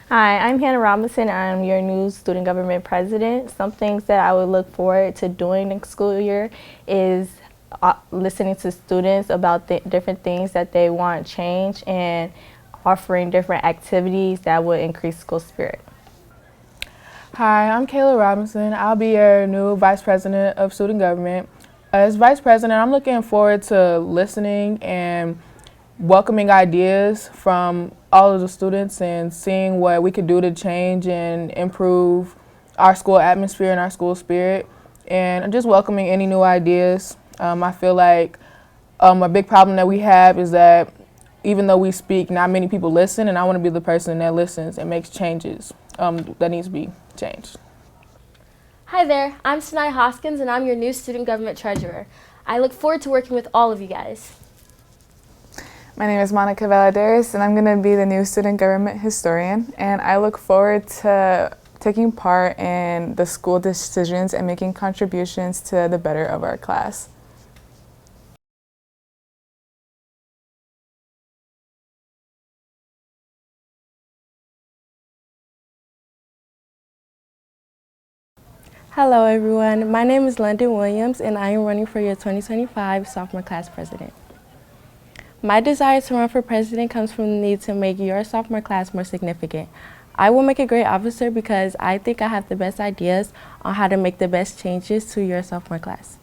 Hi, I'm Hannah Robinson. I'm your new student government president. Some things that I would look forward to doing next school year is listening to students about the different things that they want change and offering different activities that would increase school spirit. Hi, I'm Kayla Robinson. I'll be your new Vice President of Student Government. As Vice President, I'm looking forward to listening and welcoming ideas from all of the students and seeing what we could do to change and improve our school atmosphere and our school spirit, and just welcoming any new ideas. I feel like a big problem that we have is that even though we speak, not many people listen, and I want to be the person that listens and makes changes that needs to be changed. Hi there, I'm Sinai Hoskins and I'm your new Student Government Treasurer. I look forward to working with all of you guys. My name is Monica Valadares and I'm going to be the new Student Government Historian, and I look forward to taking part in the school decisions and making contributions to the better of our class. Hello everyone, my name is London Williams and I am running for your 2025 sophomore class president. My desire to run for president comes from the need to make your sophomore class more significant. I will make a great officer because I think I have the best ideas on how to make the best changes to your sophomore class.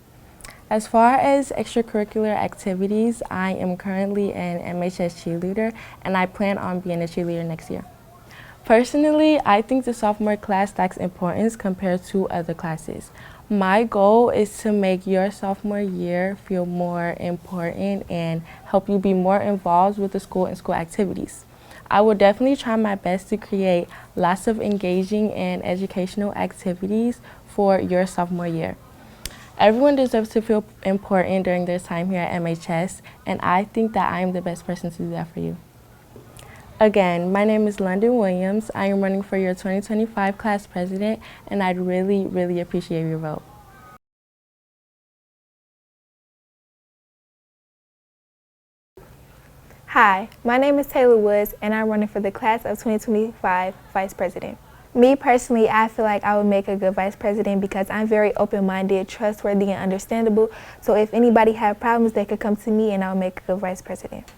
As far as extracurricular activities, I am currently an MHS cheerleader and I plan on being a cheerleader next year. Personally, I think the sophomore class lacks importance compared to other classes. My goal is to make your sophomore year feel more important and help you be more involved with the school and school activities. I will definitely try my best to create lots of engaging and educational activities for your sophomore year. Everyone deserves to feel important during their time here at MHS, and I think that I am the best person to do that for you. Again, my name is London Williams. I am running for your 2025 class president, and I'd really appreciate your vote. Hi, my name is Taylor Woods, and I'm running for the class of 2025 vice president. Me personally, I feel like I would make a good vice president because I'm very open-minded, trustworthy, and understandable. So if anybody have problems, they could come to me and I'll make a good vice president.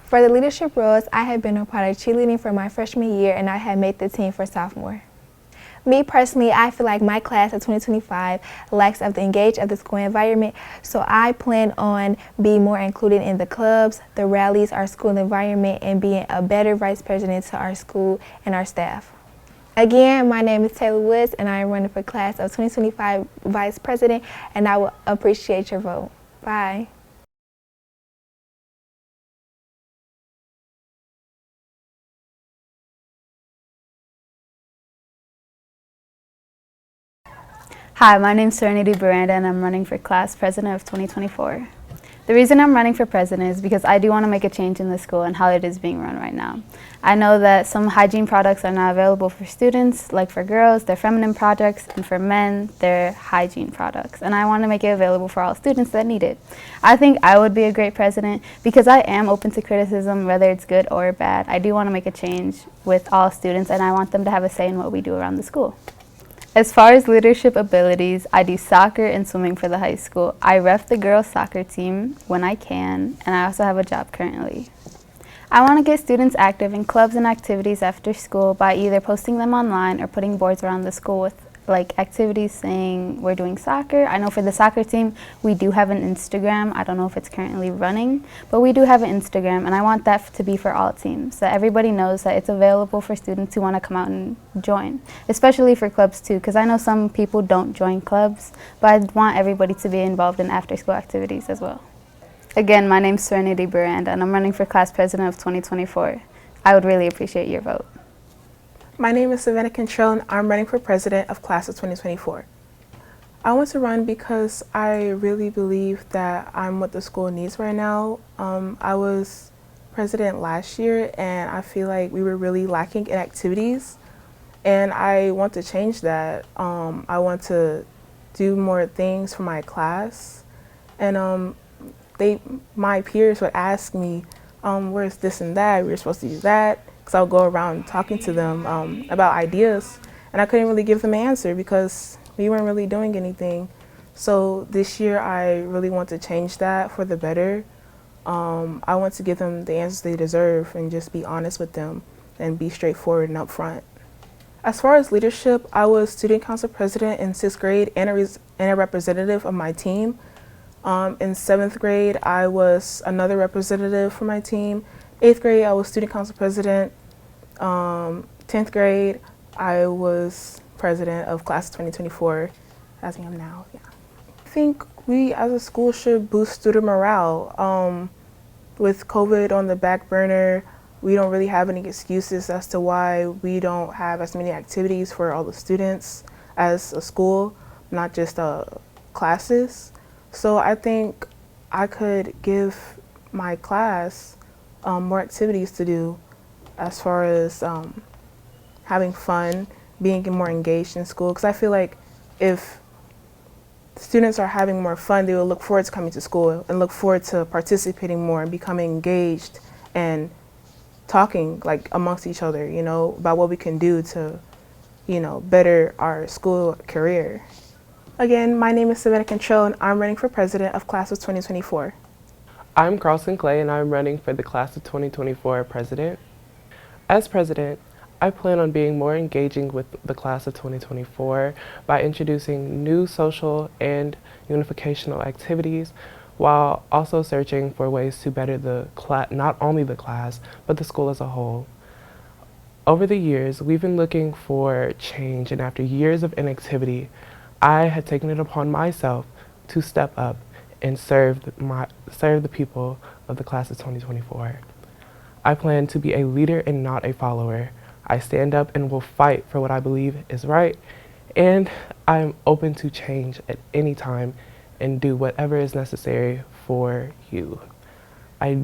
For the leadership roles, I have been a part of cheerleading for my freshman year and I have made the team for sophomore. Me personally, I feel like my class of 2025 lacks of the engage of the school environment, so I plan on being more included in the clubs, the rallies, our school environment, and being a better vice president to our school and our staff. Again, my name is Taylor Woods and I am running for class of 2025 vice president, and I will appreciate your vote. Bye. Hi, my name is Serenity Miranda and I'm running for class president of 2024. The reason I'm running for president is because I do want to make a change in the school and how it is being run right now. I know that some hygiene products are not available for students, like for girls, they're feminine products, and for men, they're hygiene products. And I want to make it available for all students that need it. I think I would be a great president because I am open to criticism, whether it's good or bad. I do want to make a change with all students and I want them to have a say in what we do around the school. As far as leadership abilities, I do soccer and swimming for the high school. I ref the girls' soccer team when I can, and I also have a job currently. I want to get students active in clubs and activities after school by either posting them online or putting boards around the school with like activities saying we're doing soccer. I know for the soccer team, we do have an Instagram. I don't know if it's currently running, but we do have an Instagram, and I want that to be for all teams, so everybody knows that it's available for students who want to come out and join, especially for clubs too, because I know some people don't join clubs, but I want everybody to be involved in after-school activities as well. Again, my name's Serenity Miranda, and I'm running for class president of 2024. I would really appreciate your vote. My name is Savannah Contrell and I'm running for president of class of 2024. I want to run because I really believe that I'm what the school needs right now. I was president last year and I feel like we were really lacking in activities, and I want to change that. I want to do more things for my class, and my peers would ask me, where's this and that, we're supposed to do that. because I would go around talking to them about ideas, and I couldn't really give them an answer because we weren't really doing anything. So this year I really want to change that for the better. I want to give them the answers they deserve and just be honest with them and be straightforward and upfront. As far as leadership, I was student council president in 6th grade and a representative of my team. In 7th grade, I was another representative for my team. 8th grade, I was student council president. 10th grade, I was president of class of 2024, as I am now. Yeah. I think we as a school should boost student morale. With COVID on the back burner, we don't really have any excuses as to why we don't have as many activities for all the students as a school, not just classes. So I think I could give my class more activities to do as far as having fun, being more engaged in school. Because I feel like if students are having more fun, they will look forward to coming to school and look forward to participating more and becoming engaged and talking like amongst each other, you know, about what we can do to, you know, better our school career. Again, my name is Savannah Control and I'm running for president of class of 2024. I'm Carlson Clay and I'm running for the class of 2024 president. As president, I plan on being more engaging with the class of 2024 by introducing new social and unificational activities while also searching for ways to better not only the class, but the school as a whole. Over the years, we've been looking for change, and after years of inactivity, I had taken it upon myself to step up and serve the people of the class of 2024. I plan to be a leader and not a follower. I stand up and will fight for what I believe is right, and I'm open to change at any time and do whatever is necessary for you. I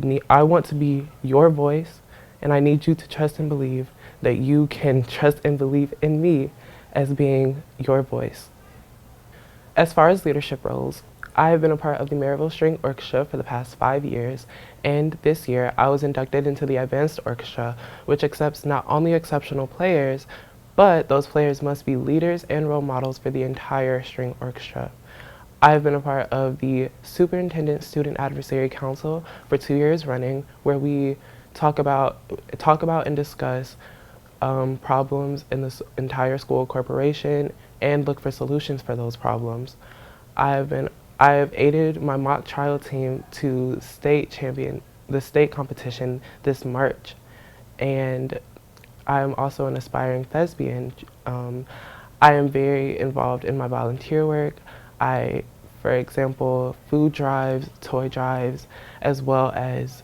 want to be your voice, and I need you to trust and believe that you can trust and believe in me as being your voice. As far as leadership roles, I have been a part of the Maryville String Orchestra for the past 5 years, and this year I was inducted into the Advanced Orchestra, which accepts not only exceptional players, but those players must be leaders and role models for the entire string orchestra. I have been a part of the Superintendent Student Advisory Council for 2 years running, where we talk about and discuss problems in the entire school corporation and look for solutions for those problems. I have aided my mock trial team to the state competition this March, and I am also an aspiring thespian. I am very involved in my volunteer work. For example, food drives, toy drives, as well as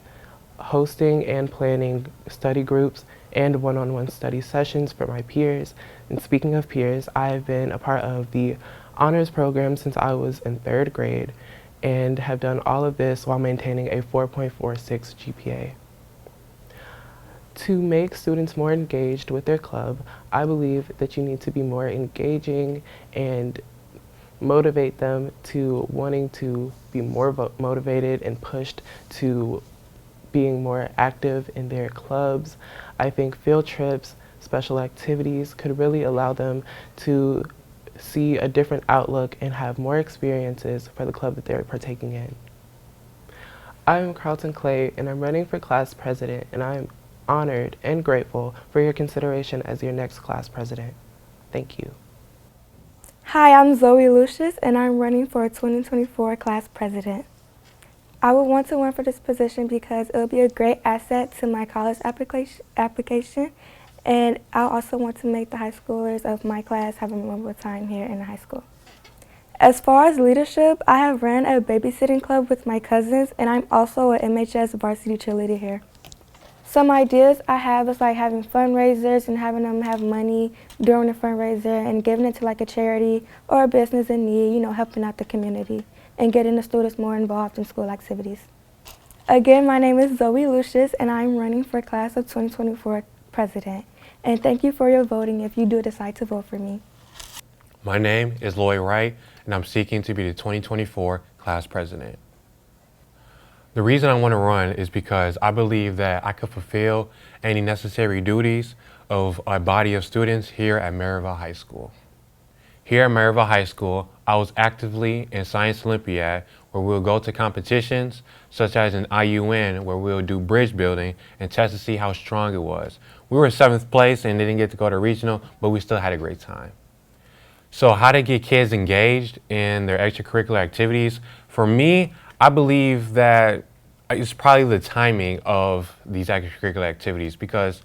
hosting and planning study groups and one-on-one study sessions for my peers. And speaking of peers, I have been a part of the honors program since I was in 3rd grade and have done all of this while maintaining a 4.46 GPA. To make students more engaged with their club, I believe that you need to be more engaging and motivate them to wanting to be more motivated and pushed to being more active in their clubs. I think field trips, special activities could really allow them to see a different outlook and have more experiences for the club that they're partaking in. I am Carlton Clay and I'm running for class president, and I am honored and grateful for your consideration as your next class president. Thank you. Hi, I'm Zoe Lucius and I'm running for 2024 class president. I would want to run for this position because it will be a great asset to my college application, and I also want to make the high schoolers of my class have a memorable time here in the high school. As far as leadership, I have ran a babysitting club with my cousins, and I'm also an MHS varsity cheerleader here. Some ideas I have is like having fundraisers and having them have money during the fundraiser and giving it to like a charity or a business in need, you know, helping out the community and getting the students more involved in school activities. Again, my name is Zoe Lucius and I'm running for class of 2024 president. And thank you for your voting if you do decide to vote for me. My name is Lloyd Wright and I'm seeking to be the 2024 class president. The reason I want to run is because I believe that I could fulfill any necessary duties of a body of students here at Maryville High School. Here at Maryville High School, I was actively in Science Olympiad, where we'll go to competitions such as an IUN, where we'll do bridge building and test to see how strong it was. We were in 7th place and didn't get to go to regional, but we still had a great time. So how to get kids engaged in their extracurricular activities? For me, I believe that it's probably the timing of these extracurricular activities, because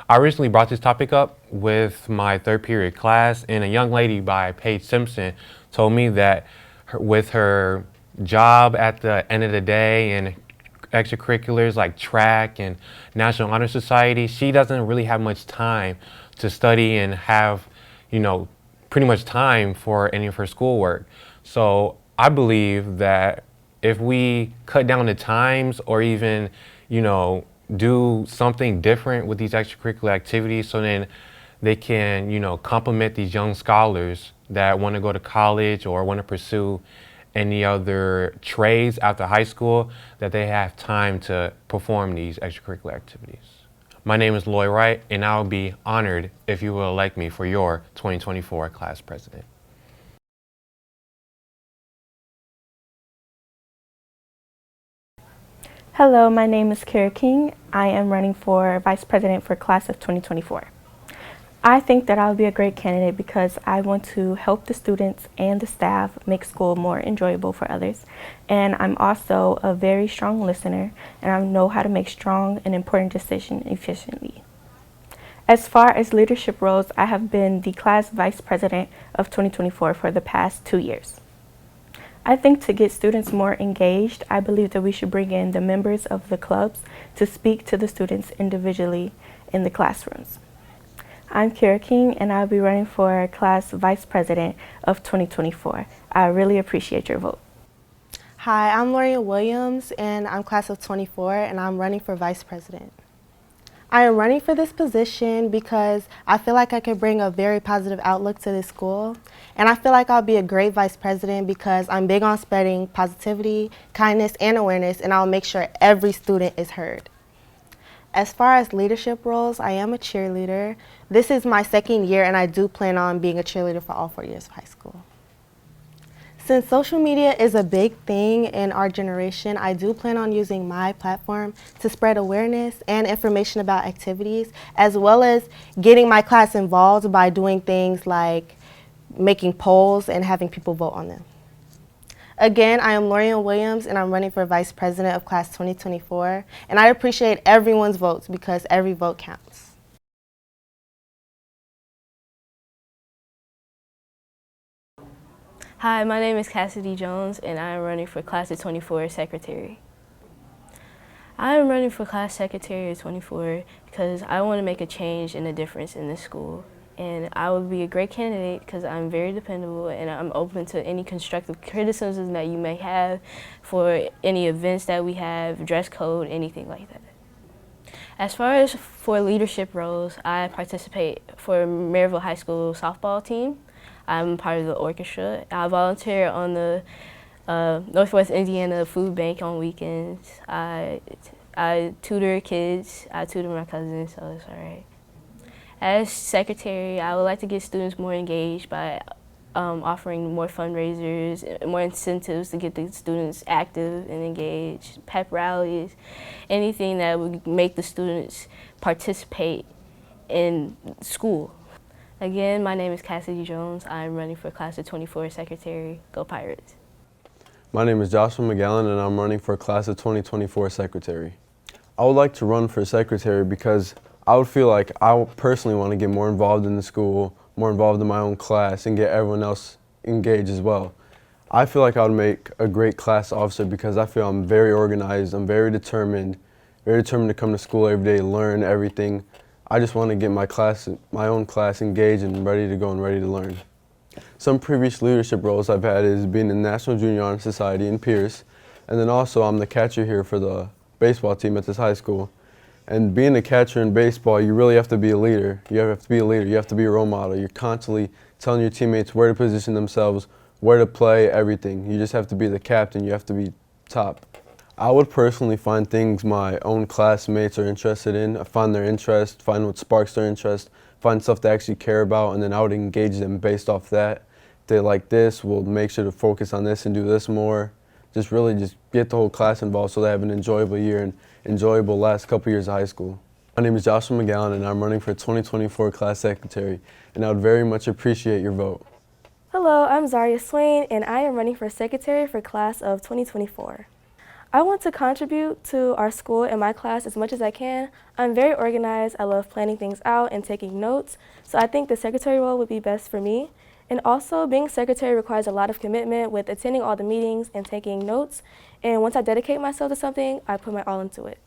I recently brought this topic up with my 3rd period class, and a young lady by Paige Simpson told me that with her job at the end of the day and extracurriculars like track and National Honor Society, she doesn't really have much time to study and have, pretty much time for any of her schoolwork. So I believe that if we cut down the times or even, do something different with these extracurricular activities, so then they can, complement these young scholars that want to go to college or want to pursue any other trades after high school, that they have time to perform these extracurricular activities. My name is Lloyd Wright, and I'll be honored if you will elect me for your 2024 class president. Hello, my name is Kara King. I am running for Vice President for class of 2024. I think that I'll be a great candidate because I want to help the students and the staff make school more enjoyable for others. And I'm also a very strong listener, and I know how to make strong and important decisions efficiently. As far as leadership roles, I have been the class Vice President of 2024 for the past 2 years. I think to get students more engaged, I believe that we should bring in the members of the clubs to speak to the students individually in the classrooms. I'm Kara King, and I'll be running for class Vice President of 2024. I really appreciate your vote. Hi, I'm Lorian Williams, and I'm class of 24, and I'm running for Vice President. I am running for this position because I feel like I could bring a very positive outlook to this school. And I feel like I'll be a great vice president because I'm big on spreading positivity, kindness, and awareness, and I'll make sure every student is heard. As far as leadership roles, I am a cheerleader. This is my 2nd year, and I do plan on being a cheerleader for all 4 years of high school. Since social media is a big thing in our generation, I do plan on using my platform to spread awareness and information about activities, as well as getting my class involved by doing things like making polls and having people vote on them. Again, I am Lorian Williams, and I'm running for Vice President of Class 2024, and I appreciate everyone's votes because every vote counts. Hi, my name is Cassidy Jones, and I am running for Class of 24 Secretary. I am running for Class Secretary of 24 because I want to make a change and a difference in this school. And I would be a great candidate because I'm very dependable and I'm open to any constructive criticism that you may have for any events that we have, dress code, anything like that. As far as for leadership roles, I participate for Maryville High School softball team. I'm part of the orchestra. I volunteer on the Northwest Indiana Food Bank on weekends. I tutor kids. I tutor my cousins, so it's all right. As secretary, I would like to get students more engaged by offering more fundraisers, more incentives to get the students active and engaged, pep rallies, anything that would make the students participate in school. Again, my name is Cassidy Jones. I'm running for Class of 24 Secretary. Go Pirates. My name is Joshua McGallen, and I'm running for Class of 2024 Secretary. I would like to run for Secretary because I would feel like I personally want to get more involved in the school, more involved in my own class, and get everyone else engaged as well. I feel like I would make a great class officer because I feel I'm very organized, I'm very determined to come to school every day, learn everything. I just want to get my own class engaged and ready to go and ready to learn. Some previous leadership roles I've had is being in the National Junior Honor Society in Pierce, and then also I'm the catcher here for the baseball team at this high school. And being a catcher in baseball, you really have to be a leader. You have to be a leader. You have to be a role model. You're constantly telling your teammates where to position themselves, where to play, everything. You just have to be the captain. You have to be top. I would personally find things my own classmates are interested in, find their interest, find what sparks their interest, find stuff they actually care about, and then I would engage them based off that. If they like this, we'll make sure to focus on this and do this more. Just really just get the whole class involved so they have an enjoyable year and enjoyable last couple years of high school. My name is Joshua McGowan and I'm running for 2024 class secretary, and I would very much appreciate your vote. Hello, I'm Zaria Swain and I am running for secretary for class of 2024. I want to contribute to our school and my class as much as I can. I'm very organized, I love planning things out and taking notes, so I think the secretary role would be best for me. And also, being secretary requires a lot of commitment with attending all the meetings and taking notes, and once I dedicate myself to something, I put my all into it.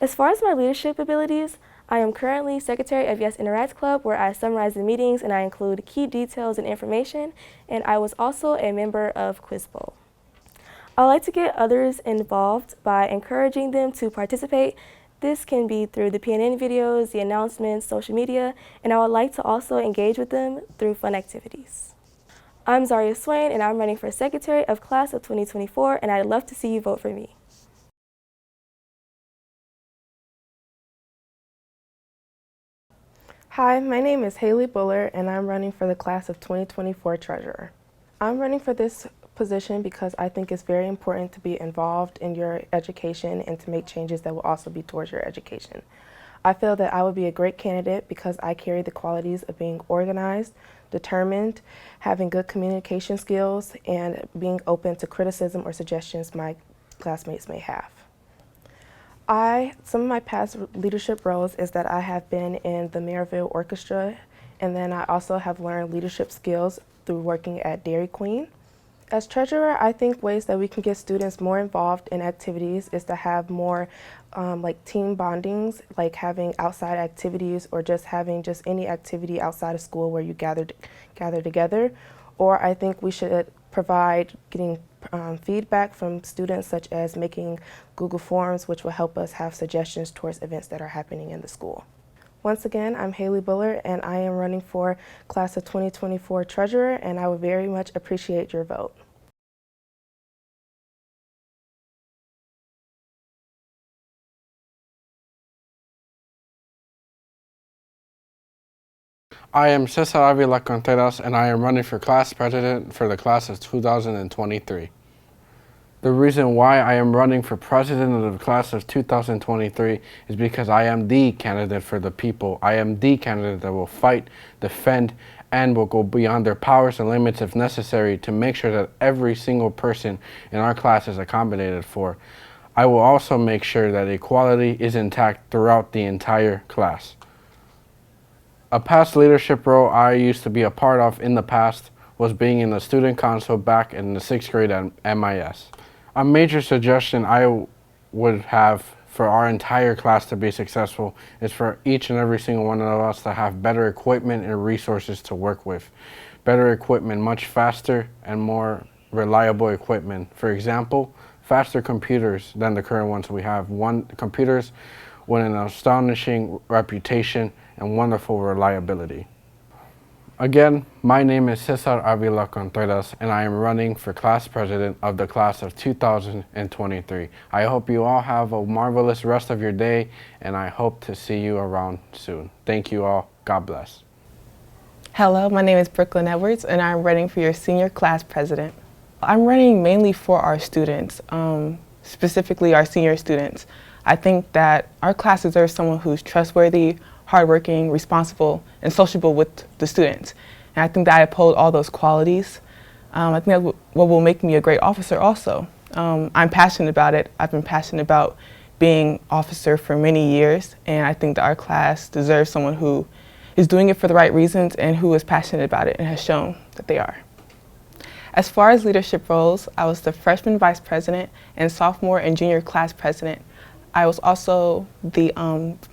As far as my leadership abilities, I am currently secretary of Yes Interact Club, where I summarize the meetings and I include key details and information, and I was also a member of Quiz Bowl. I like to get others involved by encouraging them to participate. This can be through the PNN videos, the announcements, social media, and I would like to also engage with them through fun activities. I'm Zaria Swain and I'm running for secretary of class of 2024, and I'd love to see you vote for me. Hi, my name is Haley Buller and I'm running for the class of 2024 treasurer. I'm running for this position because I think it's very important to be involved in your education and to make changes that will also be towards your education. I feel that I would be a great candidate because I carry the qualities of being organized, determined, having good communication skills, and being open to criticism or suggestions my classmates may have. Some of my past leadership roles is that I have been in the Maryville Orchestra, and then I also have learned leadership skills through working at Dairy Queen. As treasurer, I think ways that we can get students more involved in activities is to have more like team bondings, like having outside activities or just having any activity outside of school where you gather together. Or I think we should provide getting feedback from students, such as making Google Forms, which will help us have suggestions towards events that are happening in the school. Once again, I'm Haley Buller and I am running for class of 2024 treasurer, and I would very much appreciate your vote. I am Cesar Avila Contreras and I am running for class president for the class of 2023. The reason why I am running for president of the class of 2023 is because I am the candidate for the people. I am the candidate that will fight, defend, and will go beyond their powers and limits if necessary to make sure that every single person in our class is accommodated for. I will also make sure that equality is intact throughout the entire class. A past leadership role I used to be a part of in the past was being in the student council back in the 6th grade at MIS. A major suggestion I would have for our entire class to be successful is for each and every single one of us to have better equipment and resources to work with. Better equipment, much faster and more reliable equipment. For example, faster computers than the current ones we have. Computers with an astonishing reputation and wonderful reliability. Again, my name is Cesar Avila Contreras and I am running for class president of the class of 2023. I hope you all have a marvelous rest of your day and I hope to see you around soon. Thank you all. God bless. Hello, my name is Brooklyn Edwards and I'm running for your senior class president. I'm running mainly for our students, specifically our senior students. I think that our class deserves someone who's trustworthy, hardworking, responsible, and sociable with the students. And I think that I uphold all those qualities. I think that's what will make me a great officer also. I'm passionate about it. I've been passionate about being officer for many years, and I think that our class deserves someone who is doing it for the right reasons and who is passionate about it and has shown that they are. As far as leadership roles, I was the freshman vice president and sophomore and junior class president. I was also the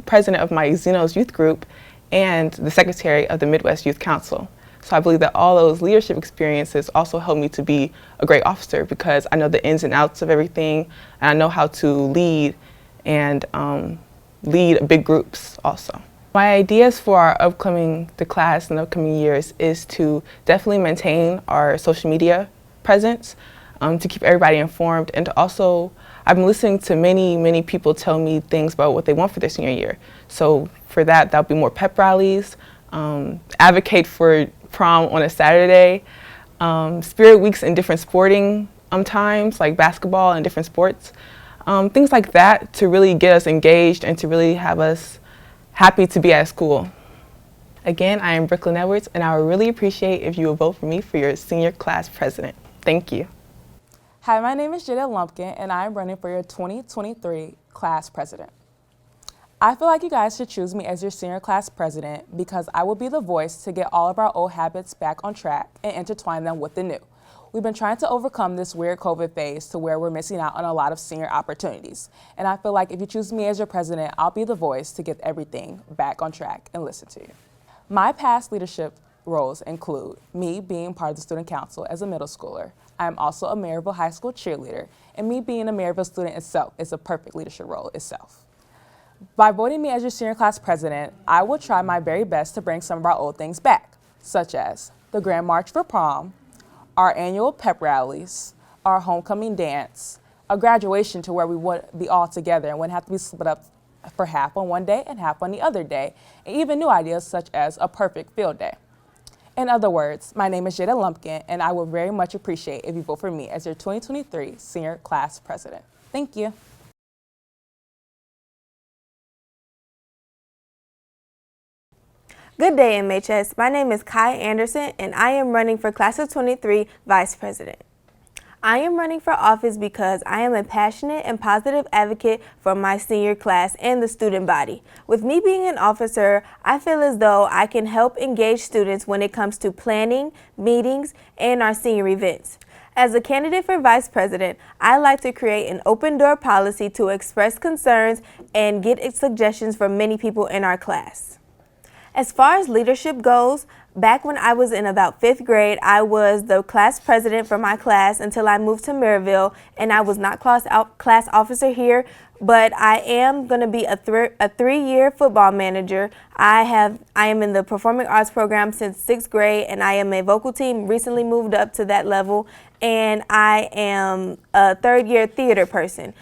president of my Xenos youth group and the secretary of the Midwest Youth Council. So I believe that all those leadership experiences also helped me to be a great officer because I know the ins and outs of everything, and I know how to lead and lead big groups also. My ideas for our the class in the upcoming years is to definitely maintain our social media presence. to keep everybody informed, and to also, I've been listening to many people tell me things about what they want for their senior year. So for that, that'll be more pep rallies, advocate for prom on a Saturday, spirit weeks in different sporting times, like basketball and different sports. Things like that to really get us engaged and to really have us happy to be at school. Again, I am Brooklyn Edwards, and I would really appreciate if you would vote for me for your senior class president. Thank you. Hi, my name is Jada Lumpkin, and I am running for your 2023 class president. I feel like you guys should choose me as your senior class president because I will be the voice to get all of our old habits back on track and intertwine them with the new. We've been trying to overcome this weird COVID phase to where we're missing out on a lot of senior opportunities. And I feel like if you choose me as your president, I'll be the voice to get everything back on track and listen to you. My past leadership roles include me being part of the student council as a middle schooler. I am also a Maryville High School cheerleader, and me being a Maryville student itself is a perfect leadership role itself. By voting me as your senior class president, I will try my very best to bring some of our old things back, such as the Grand March for Prom, our annual pep rallies, our homecoming dance, a graduation to where we would be all together and wouldn't have to be split up for half on one day and half on the other day, and even new ideas such as a perfect field day. In other words, my name is Jada Lumpkin, and I would very much appreciate if you vote for me as your 2023 senior class president. Thank you. Good day, MHS. My name is Kai Anderson, and I am running for Class of 23 Vice President. I am running for office because I am a passionate and positive advocate for my senior class and the student body. With me being an officer, I feel as though I can help engage students when it comes to planning, meetings, and our senior events. As a candidate for Vice President, I like to create an open door policy to express concerns and get suggestions from many people in our class. As far as leadership goes, back when I was in about 5th grade, I was the class president for my class until I moved to Maryville, and I was not class officer here, but I am going to be a 3-year football manager. I am in the performing arts program since 6th grade, and I am a vocal team, recently moved up to that level, and I am a 3rd-year theater person.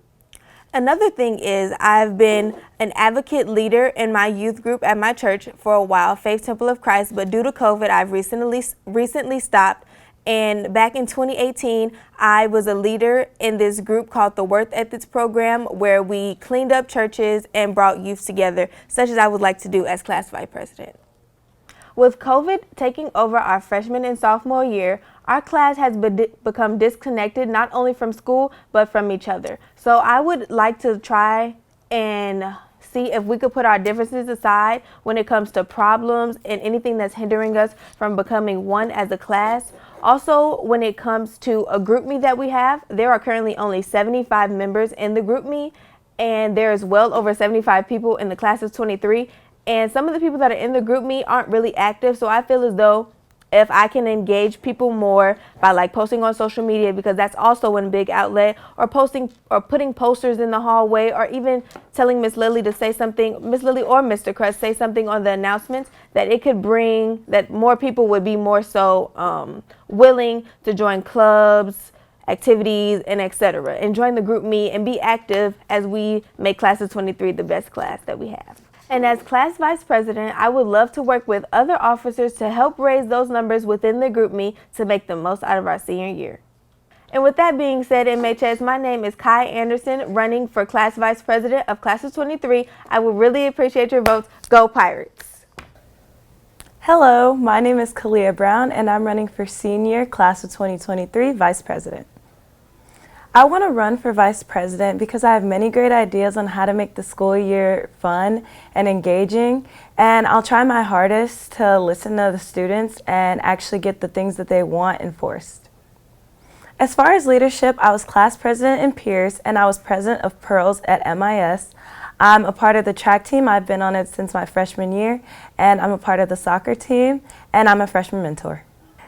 Another thing is I've been an advocate leader in my youth group at my church for a while, Faith Temple of Christ, but due to COVID, I've recently stopped. And back in 2018, I was a leader in this group called the Worth Ethics Program, where we cleaned up churches and brought youth together, such as I would like to do as class vice president. With COVID taking over our freshman and sophomore year, our class has become disconnected not only from school, but from each other. So I would like to try and see if we could put our differences aside when it comes to problems and anything that's hindering us from becoming one as a class. Also, when it comes to a group me that we have, there are currently only 75 members in the group me, and there's well over 75 people in the class of 23. And some of the people that are in the group me aren't really active, so I feel as though if I can engage people more by posting on social media, because that's also one big outlet, or posting or putting posters in the hallway, or even telling Miss Lily to say something, Miss Lily or Mr. Crust say something on the announcements, that it could bring that more people would be more so willing to join clubs, activities, and etc. and join the group me and be active as we make class of 23 the best class that we have. And as class vice president, I would love to work with other officers to help raise those numbers within the group me to make the most out of our senior year. And with that being said, MHS, my name is Kai Anderson, running for class vice president of class of 23. I would really appreciate your votes. Go Pirates! Hello, my name is Kalia Brown, and I'm running for senior class of 2023 vice president. I want to run for vice president because I have many great ideas on how to make the school year fun and engaging, and I'll try my hardest to listen to the students and actually get the things that they want enforced. As far as leadership, I was class president in Pierce, and I was president of Pearls at MIS. I'm a part of the track team. I've been on it since my freshman year, and I'm a part of the soccer team, and I'm a freshman mentor.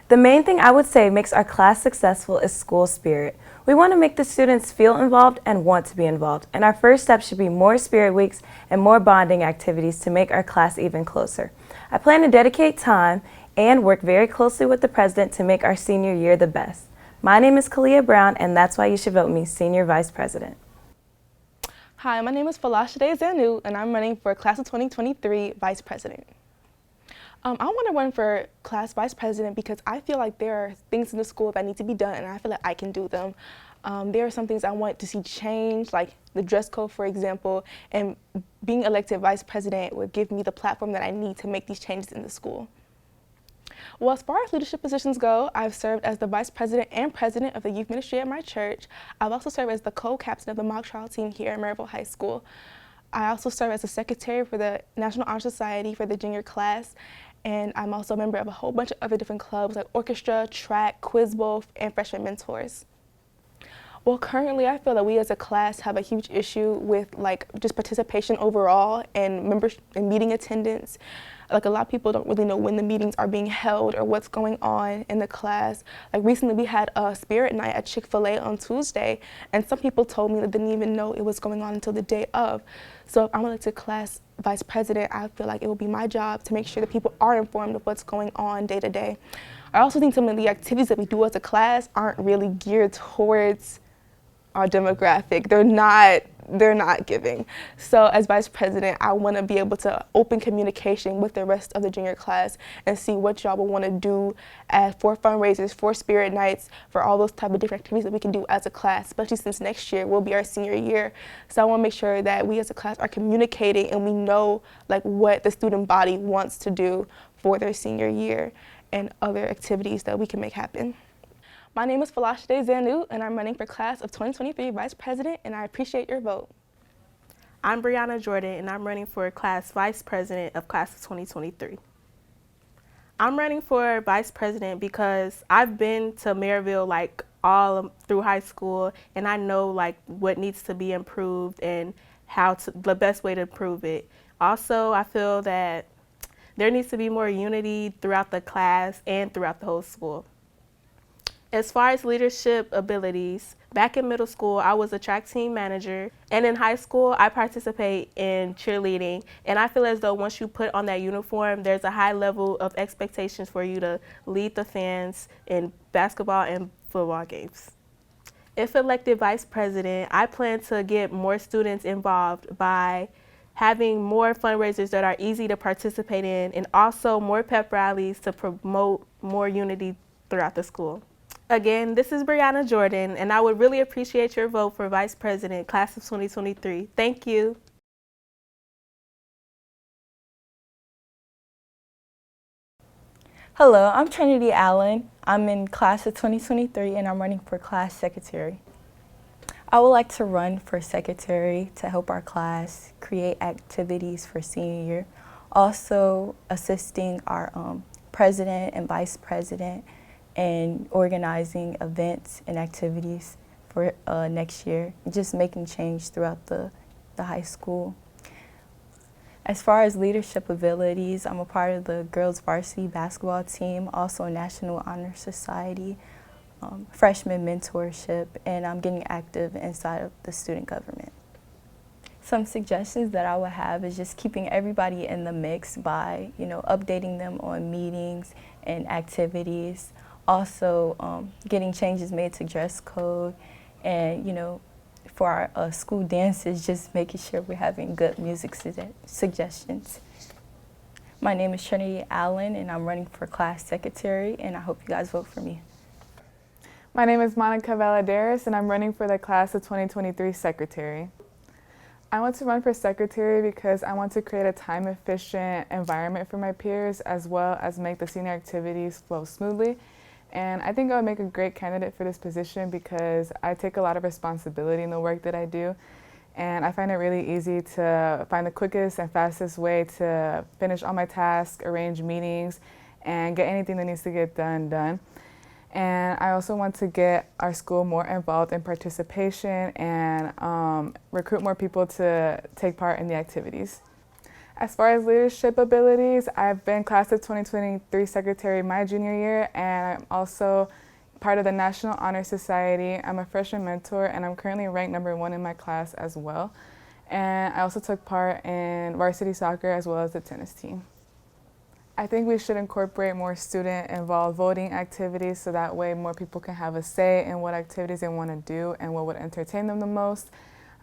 The main thing I would say makes our class successful is school spirit. We want to make the students feel involved and want to be involved, and our first step should be more spirit weeks and more bonding activities to make our class even closer. I plan to dedicate time and work very closely with the president to make our senior year the best. My name is Kalia Brown, and that's why you should vote me Senior Vice President. Hi, my name is Falashade Zanu, and I'm running for Class of 2023 Vice President. I want to run for Class Vice President because I feel like there are things in the school that need to be done, and I feel like I can do them. There are some things I want to see change, like the dress code, for example, and being elected Vice President would give me the platform that I need to make these changes in the school. Well, as far as leadership positions go, I've served as the Vice President and President of the Youth Ministry at my church. I've also served as the co-captain of the mock trial team here at Maryville High School. I also serve as the secretary for the National Honor Society for the junior class, and I'm also a member of a whole bunch of other different clubs like orchestra, track, quiz bowl, and freshman mentors. Well, currently I feel that we as a class have a huge issue with just participation overall and meeting attendance. Like a lot of people don't really know when the meetings are being held or what's going on in the class. Like recently we had a spirit night at Chick-fil-A on Tuesday, and some people told me that they didn't even know it was going on until the day of. So if I'm elected class vice president, I feel like it will be my job to make sure that people are informed of what's going on day to day. I also think some of the activities that we do as a class aren't really geared towards our demographic. They're not giving. So as vice president, I want to be able to open communication with the rest of the junior class and see what y'all will want to do for fundraisers, for spirit nights, for all those type of different activities that we can do as a class, especially since next year will be our senior year. So I want to make sure that we as a class are communicating and we know what the student body wants to do for their senior year and other activities that we can make happen. My name is Falashade Zanu, and I'm running for Class of 2023 Vice President, and I appreciate your vote. I'm Brianna Jordan, and I'm running for Class Vice President of Class of 2023. I'm running for Vice President because I've been to Maryville all through high school, and I know what needs to be improved and the best way to improve it. Also, I feel that there needs to be more unity throughout the class and throughout the whole school. As far as leadership abilities, back in middle school, I was a track team manager, and in high school, I participate in cheerleading, and I feel as though once you put on that uniform, there's a high level of expectations for you to lead the fans in basketball and football games. If elected vice president, I plan to get more students involved by having more fundraisers that are easy to participate in, and also more pep rallies to promote more unity throughout the school. Again, this is Brianna Jordan, and I would really appreciate your vote for Vice President, Class of 2023. Thank you. Hello, I'm Trinity Allen. I'm in Class of 2023, and I'm running for Class Secretary. I would like to run for Secretary to help our class create activities for senior year, also assisting our President and Vice President and organizing events and activities for next year, just making change throughout the high school. As far as leadership abilities, I'm a part of the girls varsity basketball team, also National Honor Society, freshman mentorship, and I'm getting active inside of the student government. Some suggestions that I would have is just keeping everybody in the mix by, updating them on meetings and activities. Also, getting changes made to dress code, and for our school dances, just making sure we're having good music suggestions. My name is Trinity Allen, and I'm running for Class Secretary, and I hope you guys vote for me. My name is Monica Valadares, and I'm running for the Class of 2023 Secretary. I want to run for Secretary because I want to create a time-efficient environment for my peers, as well as make the senior activities flow smoothly. And I think I would make a great candidate for this position because I take a lot of responsibility in the work that I do. And I find it really easy to find the quickest and fastest way to finish all my tasks, arrange meetings, and get anything that needs to get done. And I also want to get our school more involved in participation and recruit more people to take part in the activities. As far as leadership abilities, I've been Class of 2023 Secretary my junior year, and I'm also part of the National Honor Society. I'm a freshman mentor, and I'm currently ranked #1 in my class as well. And I also took part in varsity soccer as well as the tennis team. I think we should incorporate more student-involved voting activities so that way more people can have a say in what activities they want to do and what would entertain them the most.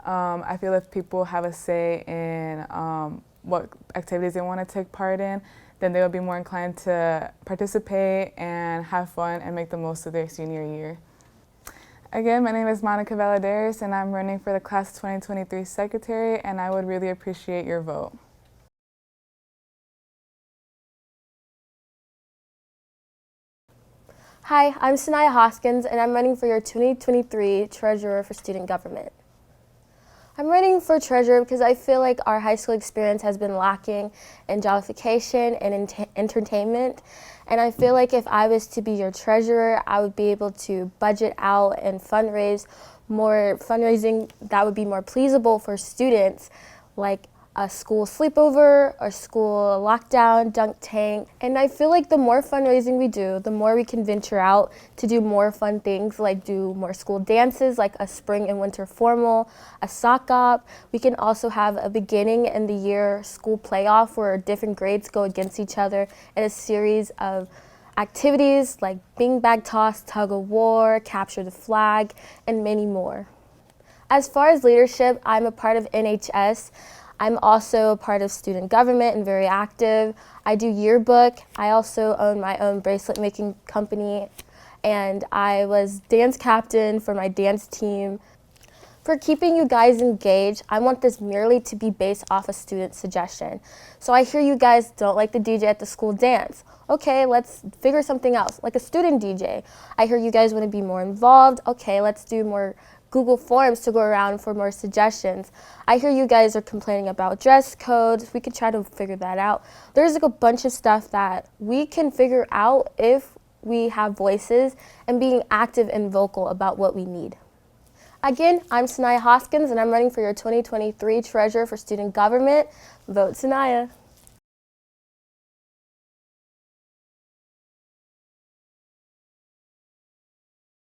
I feel if people have a say in what activities they want to take part in, then they will be more inclined to participate and have fun and make the most of their senior year. Again, my name is Monica Valadares and I'm running for the Class of 2023 Secretary, and I would really appreciate your vote. Hi, I'm Sanaya Hoskins, and I'm running for your 2023 Treasurer for Student Government. I'm running for Treasurer because I feel like our high school experience has been lacking in jollification and entertainment, and I feel like if I was to be your Treasurer, I would be able to budget out and fundraise more fundraising that would be more pleasable for students, like a school sleepover, a school lockdown, dunk tank. And I feel like the more fundraising we do, the more we can venture out to do more fun things, like do more school dances, like a spring and winter formal, a sock op. We can also have a beginning in the year school playoff where different grades go against each other in a series of activities like beanbag toss, tug of war, capture the flag, and many more. As far as leadership, I'm a part of MHS. I'm also a part of student government and very active. I do yearbook. I also own my own bracelet making company, and I was dance captain for my dance team. For keeping you guys engaged, I want this merely to be based off a student suggestion. So I hear you guys don't like the DJ at the school dance. Okay, let's figure something else, like a student DJ. I hear you guys want to be more involved. Okay, let's do more Google Forms to go around for more suggestions. I hear you guys are complaining about dress codes. We could try to figure that out. There's like a bunch of stuff that we can figure out if we have voices and being active and vocal about what we need. Again, I'm Sanaya Hoskins, and I'm running for your 2023 Treasurer for Student Government. Vote Sanaya.